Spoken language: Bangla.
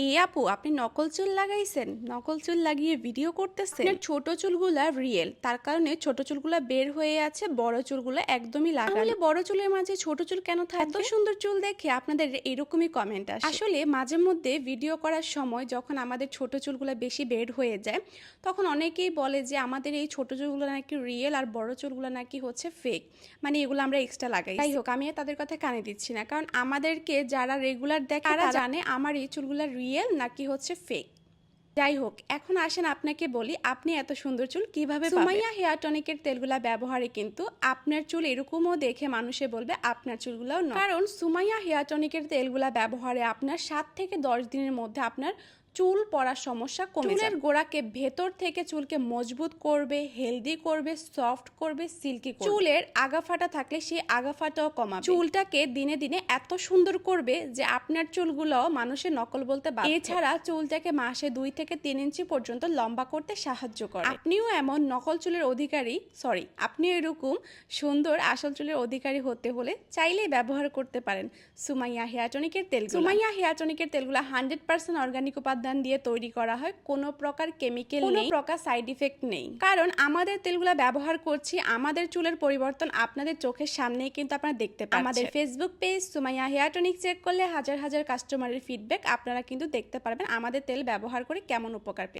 এ আপু, আপনি নকল চুল লাগাইছেন? নকল চুল লাগিয়ে ভিডিও করতেছেন? আপনার ছোট চুলগুলা রিয়েল, তার কারণে ছোট চুলগুলা বের হয়ে আছে, বড় চুলগুলো একদমই লাগানো। তাহলে বড় চুলের মাঝে ছোট চুল কেন থাকবে? এত সুন্দর চুল দেখে আপনাদের এরকমই কমেন্ট আসে। আসলে মাঝে মধ্যে ভিডিও করার সময় যখন আমাদের ছোট চুলগুলো বেশি বের হয়ে যায়, তখন অনেকেই বলে যে আমাদের এই ছোট চুলগুলো নাকি রিয়েল আর বড় চুলগুলো নাকি হচ্ছে ফেক, মানে এগুলো আমরা এক্সট্রা লাগাই। যাই হোক, আমি তাদের কথা কানে দিচ্ছি না, কারণ আমাদেরকে যারা রেগুলার দেখে তারা জানে আমার এই চুলগুলো রিয়েল নাকি হচ্ছে ফেক। যাই হোক, এখন আসেন আপনাকে বলি আপনি এত সুন্দর চুল কিভাবে পাবেন। সুমাইয়া হেয়ার টনিকের তেলগুলা ব্যবহারে কিন্তু আপনার চুল এরকমও দেখে মানুষে বলবে আপনার চুলগুলাও নয়। কারণ সুমাইয়া হেয়ার টনিকের তেলগুলা ব্যবহারে আপনার 7 থেকে 10 দিনের মধ্যে আপনার চুল পড়ার সমস্যা কমে যাবে। চুলের গোড়াকে ভেতর থেকে চুলকে মজবুত করবে, হেলদি করবে, সফট করবে, সিল্কি করবে। চুলের আগা ফাটা থাকলে সেই আগা ফাটাও কমাবে। চুলটাকে দিনে দিনে এত সুন্দর করবে যে আপনার চুলগুলো মানুষের নকল বলতে বাধ্য। এছাড়া চুলটাকে মাসে 2 থেকে 3 ইঞ্চি পর্যন্ত লম্বা করতে সাহায্য করে। আপনিও এমন নকল চুলের অধিকারী, আপনিও এরকম সুন্দর আসল চুলের অধিকারী হতে হলে চাইলেই ব্যবহার করতে পারেন সুমাইয়া হেয়ার টনিকের তেল। সুমাইয়া হেয়ার টনিকের তেলগুলো 100% অর্গানিক উপাদান দিয়ে তৈরি করা হয়, কোনো প্রকার কেমিক্যাল নেই, কোনো প্রকার সাইড ইফেক্ট নেই। কারণ আমাদের তেলগুলো ব্যবহার করছি, আমাদের চুলের পরিবর্তন আপনাদের চোখের সামনেই কিন্তু আপনারা দেখতে পাচ্ছেন। আমাদের Facebook page Sumaiya hair tonic check করলে হাজার হাজার কাস্টমারের ফিডব্যাক আপনারা কিন্তু দেখতে পারবেন আমাদের তেল ব্যবহার করে কেমন উপকার পেয়েছেন।